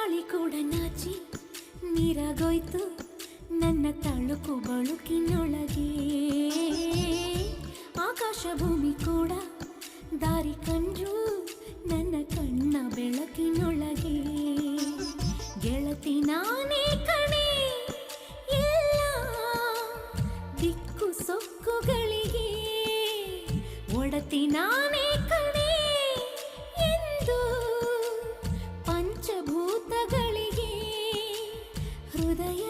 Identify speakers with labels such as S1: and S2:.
S1: ಗಾಳಿ ಕೂಡ ನಾಚಿ ನೀರಾಗೋಯ್ತು ನನ್ನ ತಳುಕು ಬಳುಕಿನೊಳಗೆ. ಆಕಾಶ ಭೂಮಿ ಕೂಡ ದಾರಿ ಕಂಡ್ರು ನನ್ನ ಕಣ್ಣ ಬೆಳಕಿನೊಳಗೆ. ಗೆಳತಿ ನಾನೇ ಕಣೆ ಎಲ್ಲ ದಿಕ್ಕು ಸೊಕ್ಕುಗಳಿಗೆ, ಒಡತಿ ನಾನೇ ಕಣೆ ಎಂದು ಪಂಚಭೂತಗಳಿಗೆ. ಹೃದಯ